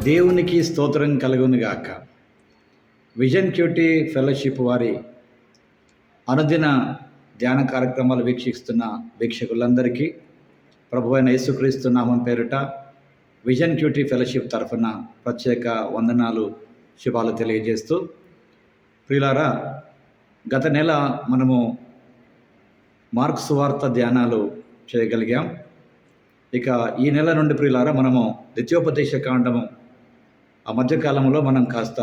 దేవునికి స్తోత్రం కలుగునుగాక. విజన్ క్యూటీ ఫెలోషిప్ వారి అనుదిన ధ్యాన కార్యక్రమాలు వీక్షిస్తున్న వీక్షకులందరికీ ప్రభువైన యేసుక్రీస్తు నామం పేరిట విజన్ క్యూటీ ఫెలోషిప్ తరఫున ప్రత్యేక వందనాలు, శుభాలు తెలియజేస్తూ, ప్రియులారా, గత నెల మనము మార్కు సువార్త ధ్యానాలు చేయగలిగాం. ఇక ఈ నెల నుండి ప్రియులారా మనము ద్వితీయోపదేశ కాండము ఆ మధ్యకాలంలో మనం కాస్త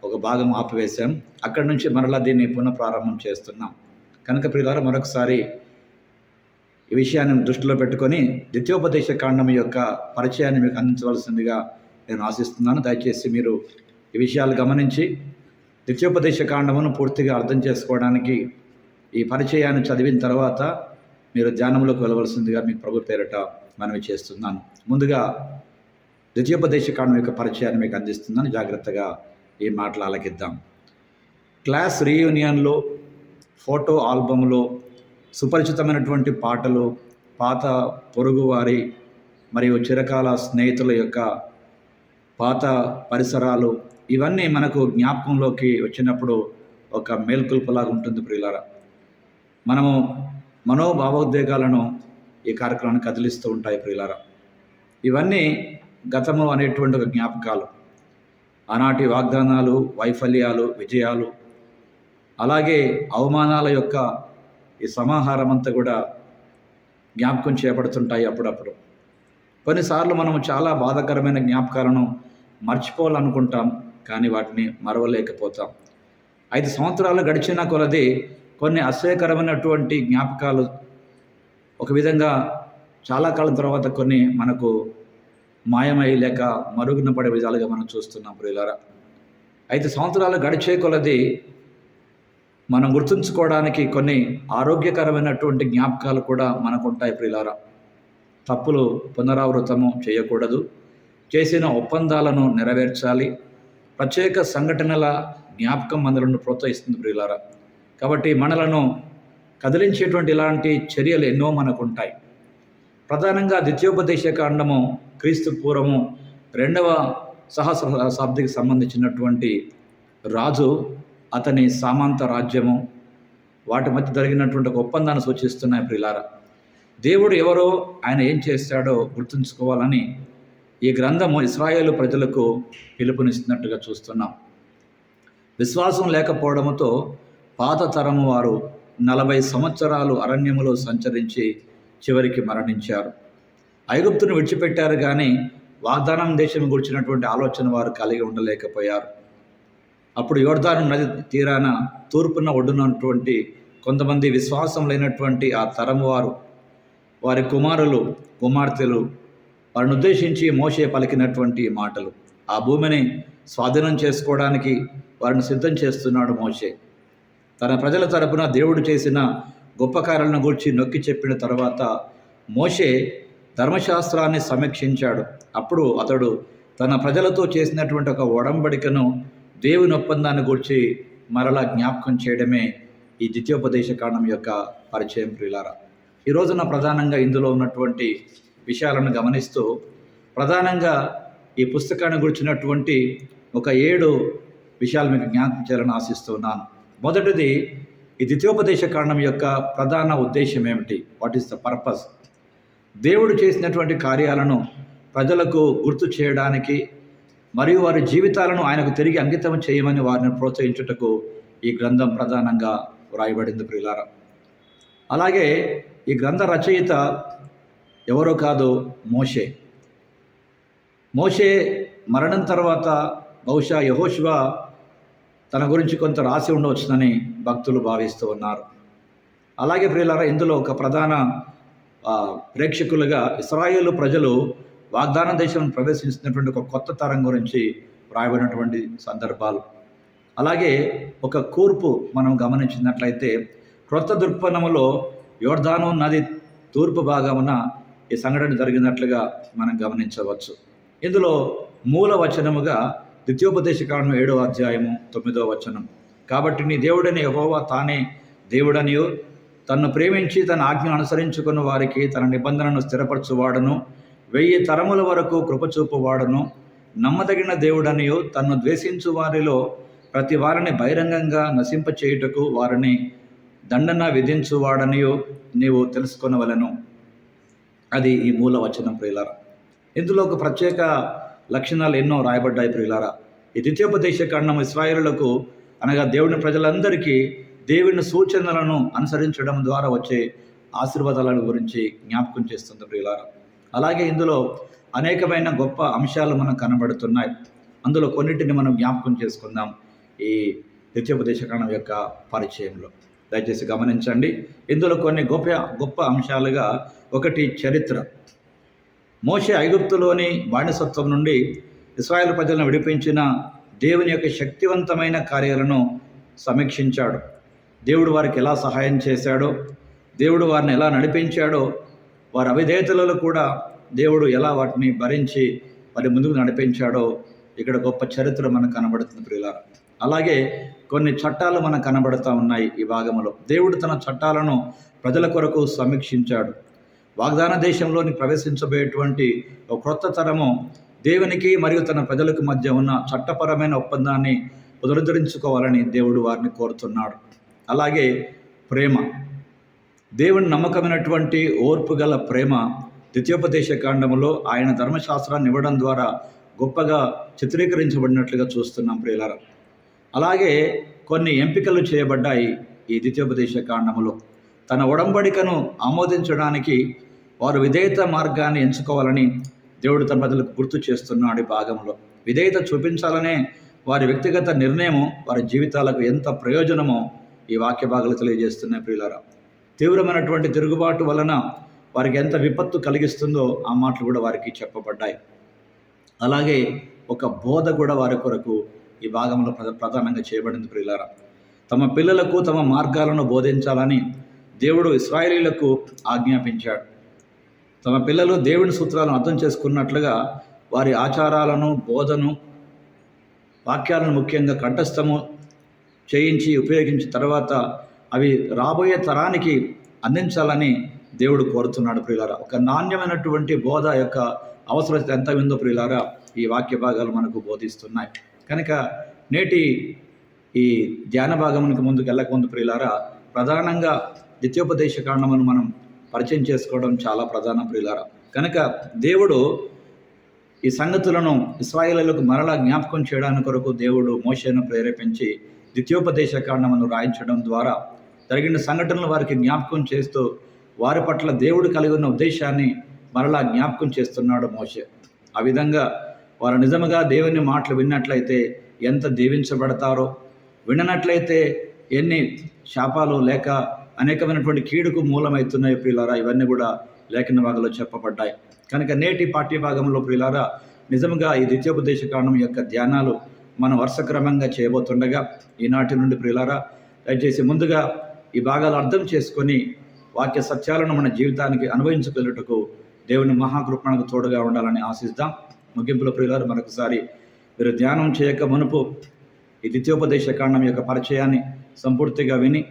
ఒక భాగం ఆపివేశాం. అక్కడి నుంచి మరలా దీన్ని పునఃప్రారంభం చేస్తున్నాం. కనుక ప్రియులారా, మరొకసారి ఈ విషయాన్ని దృష్టిలో పెట్టుకొని ద్వితీయోపదేశ కాండం యొక్క పరిచయాన్ని మీకు అందించవలసిందిగా నేను ఆశిస్తున్నాను. దయచేసి మీరు ఈ విషయాలు గమనించి ద్వితీయోపదేశ కాండమును పూర్తిగా అర్థం చేసుకోవడానికి ఈ పరిచయాన్ని చదివిన తర్వాత మీరు ధ్యానంలోకి వెళ్ళవలసిందిగా మీకు ప్రభు పేరిట మనవి చేస్తున్నాను. ముందుగా ద్వితీయోపదేశ కాండం యొక్క పరిచయాన్ని మీకు అందిస్తున్నాను. జాగ్రత్తగా ఈ మాటలు ఆలకిద్దాం. క్లాస్ రీయూనియన్లో, ఫోటో ఆల్బమ్లో సుపరిచితమైనటువంటి పాటలు, పాత పొరుగువారి మరియు చిరకాల స్నేహితుల యొక్క పాత పరిసరాలు, ఇవన్నీ మనకు జ్ఞాపకంలోకి వచ్చినప్పుడు ఒక మేల్కొల్పులాగా ఉంటుంది ప్రియులారా. మనము మనోభావోద్వేగాలను ఈ కార్యక్రమాన్ని కదిలిస్తూ ఉంటాయి ప్రియులారా. ఇవన్నీ గతము అనేటువంటి ఒక జ్ఞాపకాలు, ఆనాటి వాగ్దానాలు, వైఫల్యాలు, విజయాలు, అలాగే అవమానాల యొక్క ఈ సమాహారం అంతా కూడా జ్ఞాపకం చేయబడుతుంటాయి అప్పుడప్పుడు. కొన్నిసార్లు మనము చాలా బాధాకరమైన జ్ఞాపకాలను మర్చిపోవాలనుకుంటాం, కానీ వాటిని మరవలేకపోతాం. 5 సంవత్సరాలు గడిచిన కొలది కొన్ని అసహ్యకరమైనటువంటి జ్ఞాపకాలు ఒక విధంగా చాలా కాలం తర్వాత కొన్ని మనకు మాయమై లేక మరుగున పడే విధాలుగా మనం చూస్తున్నాం ప్రియులారా. 5 సంవత్సరాలు గడిచే కొలది మనం గుర్తుంచుకోవడానికి కొన్ని ఆరోగ్యకరమైనటువంటి జ్ఞాపకాలు కూడా మనకు ఉంటాయి ప్రియులారా. తప్పులు పునరావృతము చేయకూడదు, చేసిన ఒప్పందాలను నెరవేర్చాలి, ప్రత్యేక సంఘటనల జ్ఞాపకం మనలను ప్రోత్సహిస్తుంది ప్రియులారా. కాబట్టి మనలను కదిలించేటువంటి ఇలాంటి చర్యలు ఎన్నో మనకు ఉంటాయి. ప్రధానంగా ద్వితీయోపదేశ కాండము క్రీస్తు పూర్వము 2వ సహస్రాబ్దికి సంబంధించినటువంటి రాజు, అతని సామంత రాజ్యము, వాటి మధ్య జరిగినటువంటి ఒక ఒప్పందాన్ని సూచిస్తున్నాయి ప్రియులారా. దేవుడు ఎవరో, ఆయన ఏం చేస్తాడో గుర్తుంచుకోవాలని ఈ గ్రంథము ఇశ్రాయేలు ప్రజలకు పిలుపునిస్తున్నట్టుగా చూస్తున్నాం. విశ్వాసం లేకపోవడంతో పాత తరము వారు 40 సంవత్సరాలు అరణ్యములో సంచరించి చివరికి మరణించారు. ఐగుప్తును విడిచిపెట్టారు, కానీ వాగ్దానం దేశం గురించినటువంటి ఆలోచన వారు కలిగి ఉండలేకపోయారు. అప్పుడు యోర్దాను నది తీరాన తూర్పున ఒడ్డునటువంటి కొంతమంది విశ్వాసం లేనటువంటి ఆ తరము వారు, వారి కుమారులు, కుమార్తెలు వారిని ఉద్దేశించి మోషే పలికినటువంటి మాటలు, ఆ భూమిని స్వాధీనం చేసుకోవడానికి వారిని సిద్ధం చేస్తున్నాడు మోషే. తన ప్రజల తరపున దేవుడు చేసిన గొప్ప కార్యాలను గురించి నొక్కి చెప్పిన తర్వాత మోషే ధర్మశాస్త్రాన్ని సమీక్షించాడు. అప్పుడు అతడు తన ప్రజలతో చేసినటువంటి ఒక ఒడంబడికను, దేవుని ఒప్పందాన్ని గురించి మరలా జ్ఞాపకం చేయడమే ఈ ద్వితీయోపదేశ కాండం యొక్క పరిచయం ప్రియులారా. ఈ రోజున ప్రధానంగా ఇందులో ఉన్నటువంటి విషయాలను గమనిస్తూ ప్రధానంగా ఈ పుస్తకాన్ని గురించినటువంటి ఒక 7 విషయాలు మీకు జ్ఞాపకం చేయాలని ఆశిస్తున్నాను. మొదటిది, ఈ ద్వితీయోపదేశ కాండం యొక్క ప్రధాన ఉద్దేశం ఏమిటి? What is the purpose? దేవుడు చేసినటువంటి కార్యాలను ప్రజలకు గుర్తు చేయడానికి మరియు వారి జీవితాలను ఆయనకు తిరిగి అంకితం చేయమని వారిని ప్రోత్సహించుటకు ఈ గ్రంథం ప్రధానంగా వ్రాయబడింది ప్రియులారా. అలాగే ఈ గ్రంథ రచయిత ఎవరో కాదు, మోషే. మోషే మరణం తర్వాత బహుశా యెహోషువ తన గురించి కొంత రాసి ఉండవచ్చునని భక్తులు భావిస్తూ ఉన్నారు. అలాగే ప్రియులారా, ఇందులో ఒక ప్రధాన ప్రేక్షకులుగా ఇశ్రాయేలు ప్రజలు వాగ్దాన దేశం ప్రవేశించినటువంటి ఒక కొత్త తరం గురించి వ్రాయబడినటువంటి సందర్భాలు. అలాగే ఒక కూర్పు మనం గమనించినట్లయితే క్రొత్త దృక్పథములో యోర్దాను నది తూర్పు భాగమున ఈ సంఘటన జరిగినట్లుగా మనం గమనించవచ్చు. ఇందులో మూల వచనముగా ద్వితీయోపదేశ కాండం 7వ అధ్యాయము 9వ వచనం, కాబట్టి నీ దేవుడని యెహోవా తానే దేవుడనియు, తన్ను ప్రేమించి తన ఆజ్ఞను అనుసరించుకున్న వారికి తన నిబంధనను స్థిరపరచువాడను, 1000 తరముల వరకు కృపచూపువాడను, నమ్మదగిన దేవుడనియు తన్ను ద్వేషించు వారిలో ప్రతి వారిని బహిరంగంగా నశింపచేయుటకు వారిని దండన విధించువాడనియో నీవు తెలుసుకొనవలెను. అది ఈ మూల వచనం ప్రియులారా. ఇందులో ఒక ప్రత్యేక లక్షణాలు ఎన్నో రాయబడ్డాయి ప్రియులారా. ఈ ద్వితీయోపదేశ కాండం ఇశ్రాయేలులకు అనగా దేవుని ప్రజలందరికీ దేవుని సూచనలను అనుసరించడం ద్వారా వచ్చే ఆశీర్వాదాల గురించి జ్ఞాపకం చేస్తుంది ప్రియులారా. అలాగే ఇందులో అనేకమైన గొప్ప అంశాలు మనకు కనబడుతున్నాయి. అందులో కొన్నిటిని మనం జ్ఞాపకం చేసుకుందాం ఈ ద్వితీయోపదేశ కాండం యొక్క పరిచయంలో. దయచేసి గమనించండి. ఇందులో కొన్ని గొప్ప అంశాలుగా ఒకటి చరిత్ర. మోషే ఐగుప్తులోని బానిసత్వం నుండి ఇశ్రాయేలు ప్రజలను విడిపించిన దేవుని యొక్క శక్తివంతమైన కార్యాలను సమీక్షించాడు. దేవుడు వారికి ఎలా సహాయం చేశాడో, దేవుడు వారిని ఎలా నడిపించాడో, వారి అవిధేయతలలో కూడా దేవుడు ఎలా వాటిని భరించి వారి ముందుకు నడిపించాడో ఇక్కడ గొప్ప చరిత్ర మనకు కనబడుతుంది ప్రియులారా. అలాగే కొన్ని చట్టాలు మనకు కనబడుతూ ఉన్నాయి ఈ భాగంలో. దేవుడు తన చట్టాలను ప్రజల కొరకు సమీక్షించాడు. వాగ్దాన దేశంలోని ప్రవేశించబోయేటువంటి ఒక క్రొత్త తరము దేవునికి మరియు తన ప్రజలకు మధ్య ఉన్న చట్టపరమైన ఒప్పందాన్ని పునరుద్ధరించుకోవాలని దేవుడు వారిని కోరుతున్నాడు. అలాగే ప్రేమ, దేవుని నమ్మకమైనటువంటి ఓర్పు గల ప్రేమ ద్వితీయోపదేశ కాండములో ఆయన ధర్మశాస్త్రాన్ని ఇవ్వడం ద్వారా గొప్పగా చిత్రీకరించబడినట్లుగా చూస్తున్నాం ప్రియులారా. అలాగే కొన్ని ఎంపికలు చేయబడ్డాయి ఈ ద్వితీయోపదేశ కాండములో. తన ఒడంబడికను ఆమోదించడానికి వారు విధేయత మార్గాన్ని ఎంచుకోవాలని దేవుడు తన ప్రజలకు గుర్తు చేస్తున్నాడు. ఈ భాగంలో విధేయత చూపించాలనే వారి వ్యక్తిగత నిర్ణయము వారి జీవితాలకు ఎంత ప్రయోజనమో ఈ వాక్య భాగాలు తెలియజేస్తున్నాయి ప్రియులారా. తీవ్రమైనటువంటి తిరుగుబాటు వలన వారికి ఎంత విపత్తు కలిగిస్తుందో ఆ మాటలు కూడా వారికి చెప్పబడ్డాయి. అలాగే ఒక బోధ కూడా వారి కొరకు ఈ భాగంలో ప్రధానంగా చేయబడింది ప్రియులారా. తమ పిల్లలకు తమ మార్గాలను బోధించాలని దేవుడు ఇశ్రాయేలీయులకు ఆజ్ఞాపించాడు. తమ పిల్లలు దేవుని సూత్రాలను అర్థం చేసుకున్నట్లుగా వారి ఆచారాలను, బోధను, వాక్యాలను ముఖ్యంగా కంఠస్థము చేయించి ఉపయోగించిన తర్వాత అవి రాబోయే తరానికి అందించాలని దేవుడు కోరుతున్నాడు ప్రియులారా. ఒక నాణ్యమైనటువంటి బోధ యొక్క అవసరత ఎంత ఉందో ప్రియులారా ఈ వాక్య భాగాలు మనకు బోధిస్తున్నాయి. కనుక నేటి ఈ ధ్యాన భాగమునికి ముందుకు వెళ్ళకముందు ప్రియులారా ప్రధానంగా ద్వితీయోపదేశ కాండమును మనం పరిచయం చేసుకోవడం చాలా ప్రధాన ప్రియులారా. కనుక దేవుడు ఈ సంగతులను ఇశ్రాయేలీయులకు మరలా జ్ఞాపకం చేయడానికి కొరకు దేవుడు మోషేను ప్రేరేపించి ద్వితీయోపదేశ కాండమును రాయించడం ద్వారా జరిగిన సంఘటనలు వారికి జ్ఞాపకం చేస్తూ వారి పట్ల దేవుడు కలిగి ఉన్న ఉద్దేశాన్ని మరలా జ్ఞాపకం చేస్తున్నాడు మోషే. ఆ విధంగా వారు నిజముగా దేవుని మాటలు విన్నట్లయితే ఎంత దీవించబడతారో, విననట్లయితే ఎన్ని శాపాలు లేక అనేకమైనటువంటి కీడుకు మూలమవుతున్నాయి ప్రియులారా. ఇవన్నీ కూడా లేఖన భాగంలో చెప్పబడ్డాయి. కనుక నేటి పాఠ్య భాగంలో ప్రియులారా నిజంగా ఈ ద్వితీయోపదేశ కాండం యొక్క ధ్యానాలు మనం వరుసక్రమంగా చేయబోతుండగా ఈనాటి నుండి ప్రియులారా దయచేసి ముందుగా ఈ భాగాలు అర్థం చేసుకొని వాక్య సత్యాలను మన జీవితానికి అనుభవించుకెళ్ళుటకు దేవుని మహాకృపణకు తోడుగా ఉండాలని ఆశిద్దాం. ముగింపులో ప్రియులారా మరొకసారి మీరు ధ్యానం చేయక మునుపు ఈ ద్వితీయోపదేశ కాండం యొక్క పరిచయాన్ని సంపూర్తిగా విని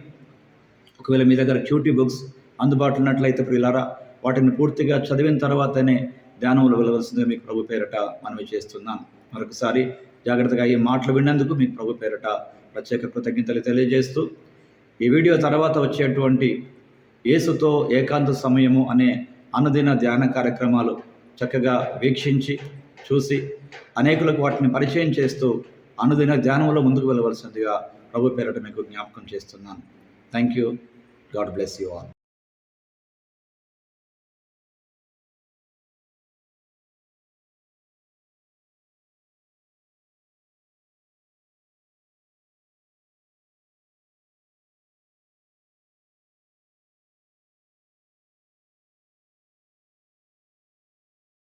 ఒకవేళ మీ దగ్గర క్యూటీ బుక్స్ అందుబాటులో ఉన్నట్లయితే ప్రియులారా వాటిని పూర్తిగా చదివిన తర్వాతనే ధ్యానంలో వెళ్ళవలసిందిగా మీకు ప్రభు పేరట మనవి చేస్తున్నాను. మరొకసారి జాగ్రత్తగా ఈ మాటలు విన్నందుకు మీకు ప్రభు పేరట ప్రత్యేక కృతజ్ఞతలు తెలియజేస్తూ ఈ వీడియో తర్వాత వచ్చేటువంటి యేసుతో ఏకాంత సమయము అనే అనుదిన ధ్యాన కార్యక్రమాలు చక్కగా వీక్షించి చూసి అనేకులకు వాటిని పరిచయం చేస్తూ అనుదిన ధ్యానంలో ముందుకు వెళ్ళవలసిందిగా ప్రభు పేరట మీకు జ్ఞాపకం చేస్తున్నాను. Thank you. God bless you all.